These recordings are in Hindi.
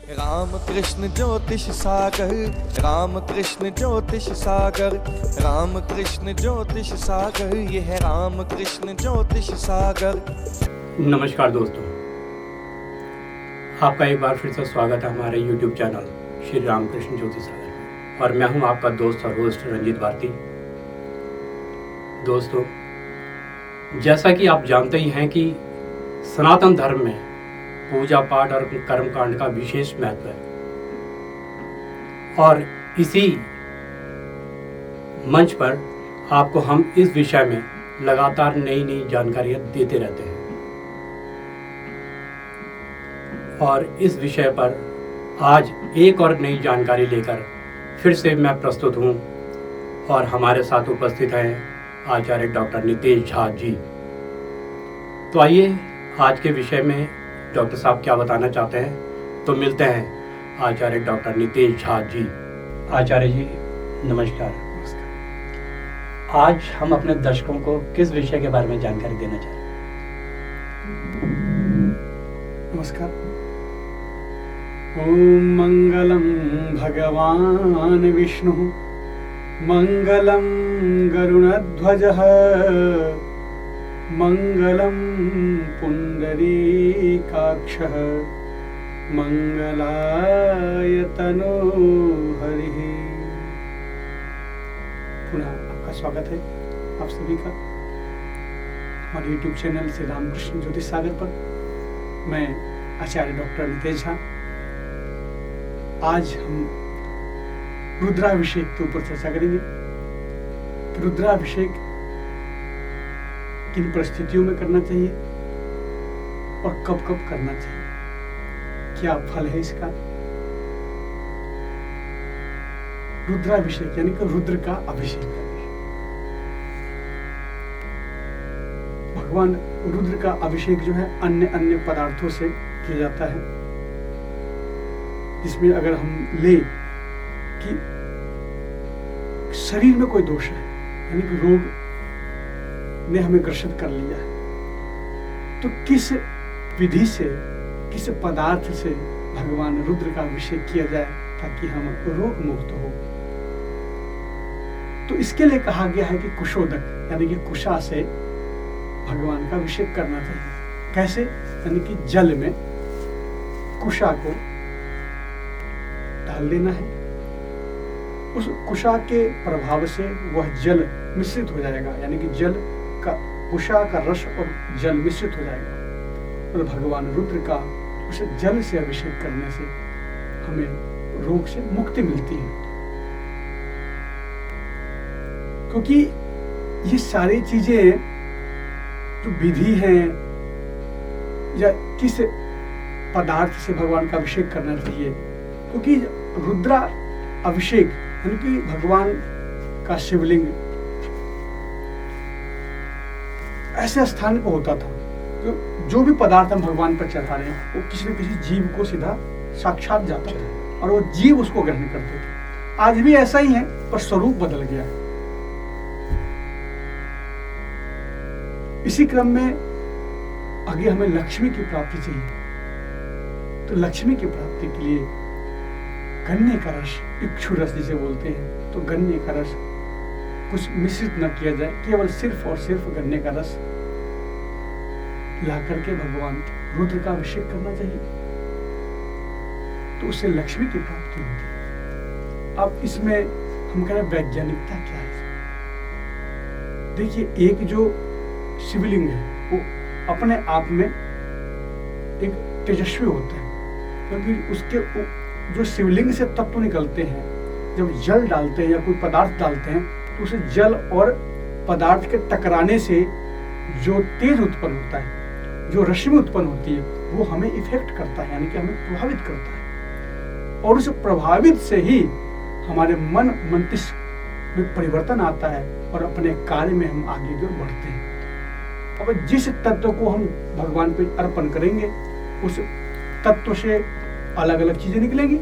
राम कृष्ण ज्योतिष सागर, राम कृष्ण ज्योतिष सागर, राम कृष्ण ज्योतिष सागर, ये है राम कृष्ण ज्योतिष सागर। नमस्कार दोस्तों, आपका एक बार फिर से स्वागत है हमारे YouTube चैनल श्री राम कृष्ण ज्योतिष सागर में। और मैं हूं आपका दोस्त और होस्ट रंजीत भारती। दोस्तों, जैसा कि आप जानते ही हैं कि सनातन धर्म में पूजा पाठ और कर्म कांड का विशेष महत्व है, और इसी मंच पर आपको हम इस विषय में लगातार नई नई जानकारियां देते रहते हैं। और इस विषय पर आज एक और नई जानकारी लेकर फिर से मैं प्रस्तुत हूं, और हमारे साथ उपस्थित हैं आचार्य डॉक्टर नितेश झा जी। तो आइए आज के विषय में डॉक्टर साहब क्या बताना चाहते हैं, तो मिलते हैं आचार्य डॉक्टर नितेश झा जी। आचार्य जी नमस्कार। आज हम अपने दर्शकों को किस विषय के बारे में जानकारी देना चाहें? नमस्कार। ओम मंगलम भगवान विष्णु, मंगलम गरुणध्वजः, मंगलम पुंडरीकाक्षः, मंगलाय तनोहरिः। पुनः आपका स्वागत है आप सभी का हमारे YouTube चैनल श्री रामकृष्ण ज्योतिष सागर पर। मैं आचार्य डॉक्टर नितेश झा। आज हम रुद्राभिषेक के ऊपर चर्चा करेंगे। रुद्राभिषेक किन परिस्थितियों में करना चाहिए और कब कब करना चाहिए, क्या फल है इसका। रुद्राभिषेक यानी कि रुद्र का अभिषेक करना। भगवान रुद्र का अभिषेक जो है अन्य अन्य पदार्थों से किया जाता है, जिसमें अगर हम ले कि शरीर में कोई दोष है, यानी कि रोग ने हमें ग्रसित कर लिया है, तो किस विधि से, किस पदार्थ से भगवान रुद्र का अभिषेक किया जाए ताकि हम रोग मुक्त हो। तो इसके लिए कहा गया है कि कुशोदक यानी कि कुशा से भगवान का अभिषेक करना चाहिए। कैसे? यानी कि जल में कुशा को डाल देना है, उस कुशा के प्रभाव से वह जल मिश्रित हो जाएगा, यानी कि जल का कुशा का रस और जल मिश्रित हो जाएगा, और भगवान रुद्र का उस जल से अभिषेक करने से हमें रोग से मुक्ति मिलती है। क्योंकि ये सारी चीजें जो विधि है या किस पदार्थ से भगवान का अभिषेक करना चाहिए, क्योंकि रुद्रा अभिषेक यानी कि भगवान का शिवलिंग ऐसे स्थान पर होता था जो भी पदार्थ हम भगवान पर चढ़ा रहे हैं वो किसी न किसी जीव को सीधा साक्षात जाता था और वो जीव उसको ग्रहण करते थे। आज भी ऐसा ही है, पर स्वरूप बदल गया है। इसी क्रम में आगे हमें लक्ष्मी की प्राप्ति चाहिए, तो लक्ष्मी की प्राप्ति के लिए गन्ने का रस, इक्षु रस जिसे बोलते हैं, तो गन्ने का रस कुछ मिश्रित न किया जाए, केवल सिर्फ और सिर्फ गन्ने का रस ला करके भगवान रुद्र का अभिषेक करना चाहिए, तो उससे लक्ष्मी की प्राप्ति होती है। अब इसमें हम कह रहे हैं वैज्ञानिकता क्या है। देखिए, एक जो शिवलिंग है वो अपने आप में एक तेजस्वी होता है, क्योंकि उसके जो शिवलिंग से तत्व निकलते हैं, जब जल डालते हैं या कोई पदार्थ डालते हैं तो उसे जल और पदार्थ के टकराने से जो तेज उत्पन्न होता है, जो रश्मि उत्पन्न होती है, वो हमें इफेक्ट करता है, यानी कि हमें प्रभावित करता है, और उस प्रभावित से ही हमारे मन मस्तिष्क में परिवर्तन आता है और अपने कार्य में हम आगे की ओर बढ़ते हैं। अब जिस तत्व को हम भगवान पे अर्पण करेंगे उस तत्व से अलग अलग चीजें निकलेंगी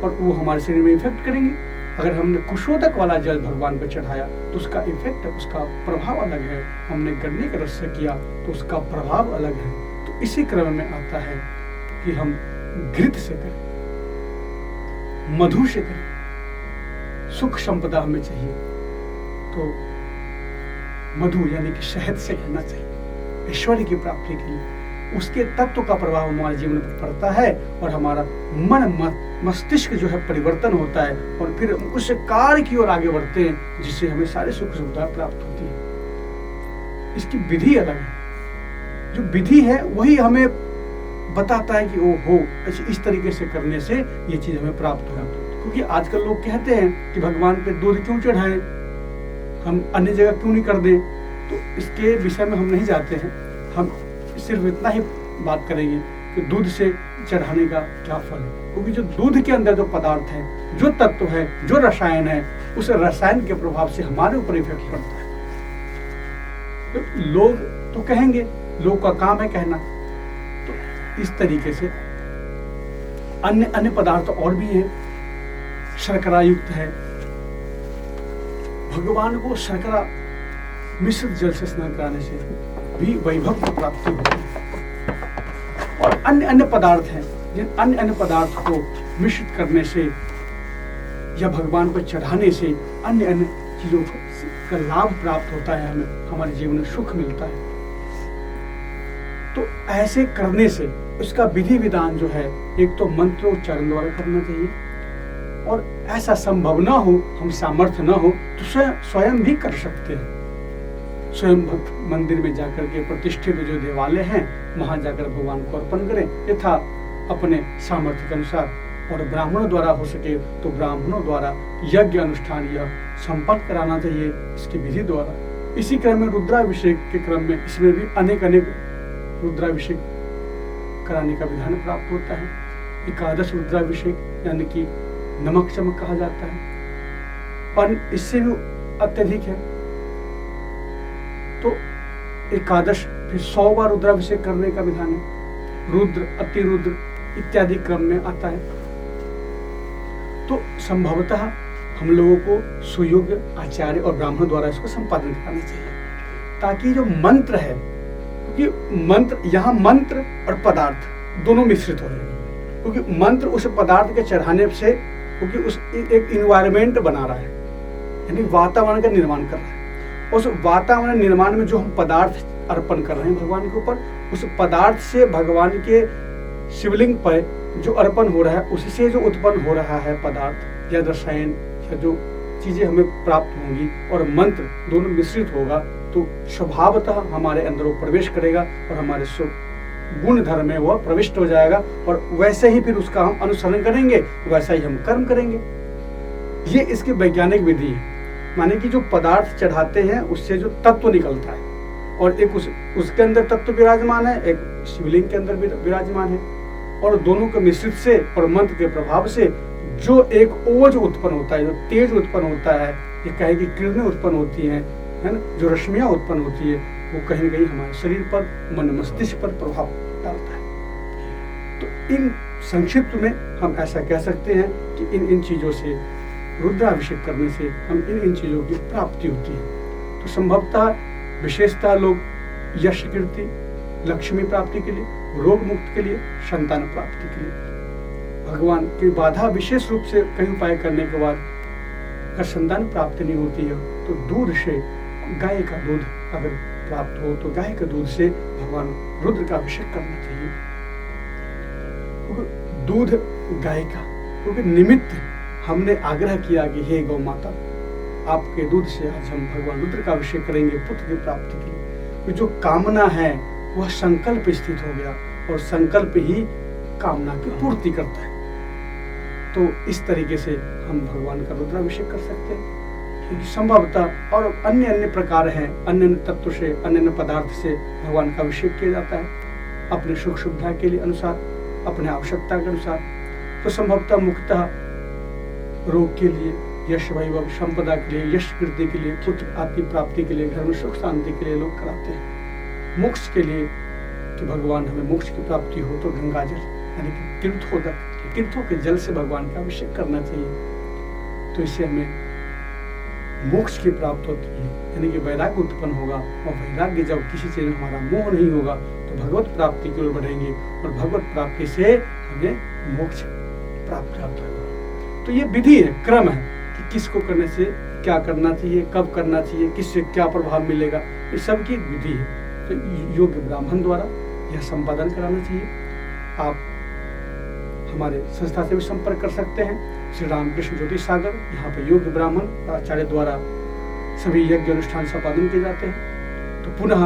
और वो हमारे शरीर में इफेक्ट करेंगी। अगर हमने कुशोदक वाला जल भगवान पर चढ़ाया तो उसका इफेक्ट, उसका प्रभाव अलग है। हमने गन्ने के रस से किया तो उसका प्रभाव अलग है। तो इसी क्रम में आता है कि हम घृत से करें, मधु से करें। सुख संपदा हमें चाहिए तो मधु यानी कि शहद से करना चाहिए ऐश्वर्य की प्राप्ति के लिए। उसके तत्व का प्रभाव हमारे जीवन पर पड़ता है और हमारा मन मस्तिष्क जो है परिवर्तन होता है और फिर उस कार्य की ओर आगे बढ़ते हैं जिससे हमें सारी सुख सुविधा प्राप्त होती है। इसकी विधि अलग है। जो विधि है वही हमें बताता है कि ओहो इस तरीके से करने से ये चीज हमें प्राप्त होगा। क्योंकि आजकल लोग कहते हैं कि भगवान पे दूध क्यों चढ़ाएं, हम अन्य जगह क्यों नहीं कर दें। तो इसके विषय में हम नहीं जाते हैं। हम सिर्फ इतना ही बात करेंगे कि दूध से चढ़ाने का क्या फल है। क्योंकि जो दूध के अंदर जो पदार्थ है, जो तत्व है, जो रसायन है, उस रसायन के प्रभाव से हमारे ऊपर इफेक्ट पड़ता है। तो लोग तो कहेंगे, लोग का काम है कहना। तो इस तरीके से अन्य पदार्थ और भी हैं। शर्करा युक्त है। भगवान को शर्करा मिश्रित जल से स्नान कराने से भी वैभव की प्राप्ति होती है। और अन्य पदार्थ हैं, जिन अन्य पदार्थ को मिश्रित करने से या भगवान को चढ़ाने से अन्य चीजों का लाभ प्राप्त होता है, हमें हमारे जीवन में सुख मिलता है। तो ऐसे करने से उसका विधि विधान जो है, एक तो मंत्रोच्चारण द्वारा करना चाहिए और ऐसा संभव ना हो, हम सामर्थ्य ना हो तो स्वयं भी कर सकते हैं। स्वयं भक्त मंदिर में जाकर के प्रतिष्ठित जो देवालय हैं वहां जाकर भगवान को अर्पण करें यथा अपने सामर्थ्य के अनुसार। और ब्राह्मणों द्वारा हो सके तो ब्राह्मणों द्वारा यज्ञ अनुष्ठान यह संपन्न कराना चाहिए इसकी विधि द्वारा। इसी क्रम में रुद्राभिषेक के क्रम में इसमें भी अनेक रुद्राभिषेक कराने का विधान प्राप्त होता है। एकादश रुद्राभिषेक यानी कि नमक चमक कहा जाता है और इससे भी अत्यधिक है तो एकादश फिर 100 बार रुद्राभिषेक करने का विधान है। रुद्र, अतिरुद्र इत्यादि क्रम में आता है। तो संभवतः हम लोगों को सुयोग्य आचार्य और ब्राह्मण द्वारा इसको संपादन करना चाहिए ताकि जो मंत्र है, क्योंकि मंत्र यहाँ मंत्र और पदार्थ दोनों मिश्रित हो रहे हैं। क्योंकि मंत्र उस पदार्थ के चढ़ाने से, क्योंकि उस एक इन्वायरमेंट बना रहा है यानी वातावरण का निर्माण कर रहा है। उस वातावरण निर्माण में जो हम पदार्थ अर्पण कर रहे हैं भगवान के ऊपर, उस पदार्थ से भगवान के शिवलिंग पर जो अर्पण हो रहा है उससे जो उत्पन्न हो रहा है पदार्थ या रसायन या जो चीजें हमें प्राप्त होंगी और मंत्र दोनों मिश्रित होगा तो स्वभावतः हमारे अंदर वो प्रवेश करेगा और हमारे गुण धर्म में वह प्रविष्ट हो जाएगा और वैसे ही फिर उसका हम अनुसरण करेंगे, वैसा ही हम कर्म करेंगे। ये इसकी वैज्ञानिक विधि है। माने कि जो पदार्थ चढ़ाते हैं उससे जो तत्व निकलता है और एक उसके अंदर तत्व विराजमान है, एक शिवलिंग के अंदर विराजमान है और दोनों के मिश्रित से और मंत्र के प्रभाव से जो एक ओज उत्पन्न होता है, जो तेज उत्पन्न होता है, ये कहे कि किरणें उत्पन्न होती हैं, है ना, जो रश्मियां उत्पन्न होती है, वो कहीं न कहीं हमारे शरीर पर, मन मस्तिष्क पर प्रभाव डालता है। तो इन संक्षिप्त में हम ऐसा कह सकते हैं कि इन चीजों से, रुद्राभिषेक करने से हम इन चीजों की प्राप्ति होती है। तो संभवतः विशेषतः लोग यश कीर्ति, लक्ष्मी प्राप्ति के लिए, रोग मुक्त के लिए, संतान प्राप्ति के लिए भगवान की बाधा विशेष रूप से कई उपाय करने के बाद अगर संतान प्राप्ति नहीं होती है तो दूध से, गाय का दूध अगर प्राप्त हो तो गाय के दूध से भगवान रुद्र का अभिषेक करना चाहिए। दूध गाय का, क्योंकि निमित्त हमने आग्रह किया कि हे गौ माता, आपके दूध से आज हम भगवान रुद्र का अभिषेक करेंगे पुत्र की प्राप्ति के लिए। तो जो कामना है वह संकल्प स्थित हो गया और संकल्प ही कामना की पूर्ति करता है। तो इस तरीके से हम भगवान का रुद्राभिषेक कर सकते हैं। क्योंकि संभवतः और अन्य प्रकार हैं, अन्य तत्व से, अन्य पदार्थ से भगवान का अभिषेक किया जाता है अपने सुख सुविधा के लिए अनुसार, अपने आवश्यकता के अनुसार। तो संभवतः मुक्तः रोग के लिए, यश वैभव संपदा के लिए, यश कीर्ति के लिए, पुत्र आदि प्राप्ति के लिए, घर में सुख शांति के लिए लोग कराते हैं। मोक्ष के लिए कि भगवान हमें मोक्ष की प्राप्ति हो तो गंगा जल यानी कि तीर्थों के जल से भगवान का अभिषेक करना चाहिए। तो इससे हमें मोक्ष की प्राप्त होती है यानी कि वैराग्य उत्पन्न होगा और वैराग्य जब किसी चीज में हमारा मोह नहीं होगा तो भगवत प्राप्ति की ओर बढ़ेंगे और भगवत प्राप्ति से हमें मोक्ष प्राप्त होगा। तो ये विधि है, क्रम है कि किसको करने से क्या करना चाहिए, कब करना चाहिए, किससे क्या प्रभाव मिलेगा, इस सब की एक विधि है। तो योग्य ब्राह्मण द्वारा यह संपादन कराना चाहिए। आप हमारे संस्था से भी संपर्क कर सकते हैं, श्री रामकृष्ण ज्योतिष सागर। यहाँ पे योग्य ब्राह्मण और आचार्य द्वारा सभी यज्ञ अनुष्ठान संपादन किए जाते हैं। तो पुनः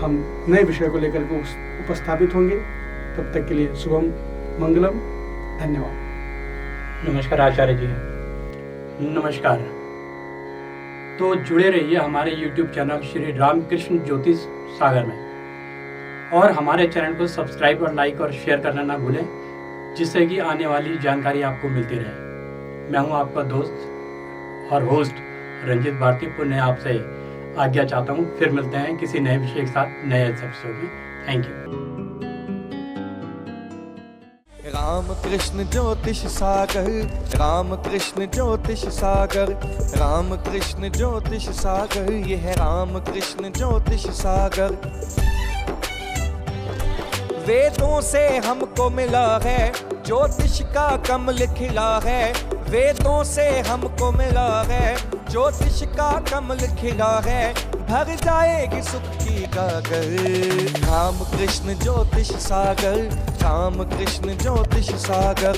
हम नए विषय को लेकर के उपस्थापित होंगे। तब तक के लिए शुभम मंगलम, धन्यवाद। नमस्कार आचार्य जी। नमस्कार। तो जुड़े रहिए हमारे YouTube चैनल श्री रामकृष्ण ज्योतिष सागर में, और हमारे चैनल को सब्सक्राइब और लाइक और शेयर करना ना भूलें, जिससे कि आने वाली जानकारी आपको मिलती रहे। मैं हूं आपका दोस्त और होस्ट रंजित भारती। पुनः आपसे आज्ञा चाहता हूं। फिर मिलते हैं किसी नए विषय के साथ नए एपिसोड में। Thank you. राम कृष्ण ज्योतिष सागर, राम कृष्ण ज्योतिष सागर, राम कृष्ण ज्योतिष सागर, ये है राम कृष्ण ज्योतिष सागर। वेदों से हमको मिला है ज्योतिष का कमल खिला है, वेदों से हमको मिला है ज्योतिष का कमल खिला है, भर जाएगी सुख की गागर। राम कृष्ण ज्योतिष सागर, राम कृष्ण ज्योतिष सागर।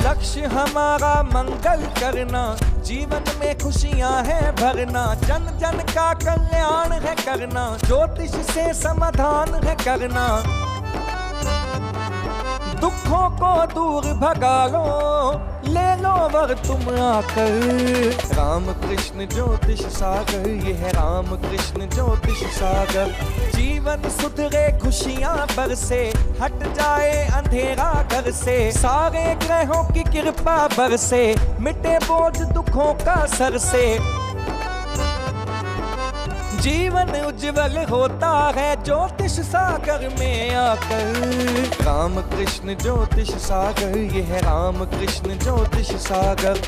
लक्ष्य हमारा मंगल करना, जीवन में खुशियां है भरना, जन जन का कल्याण है करना, ज्योतिष से समाधान है करना। दुखों को दूर भगा लो, ले लो वर तुम आकर। राम कृष्ण ज्योतिष सागर, ये है राम कृष्ण ज्योतिष सागर। जीवन सुधरे खुशियां बरसे, हट जाए अंधेरा घर से, सारे ग्रहों की कृपा बरसे, मिटे बोझ दुखों का सर से। जीवन उज्जवल होता है ज्योतिष सागर में आकर। राम कृष्ण ज्योतिष सागर, ये है राम कृष्ण ज्योतिष सागर।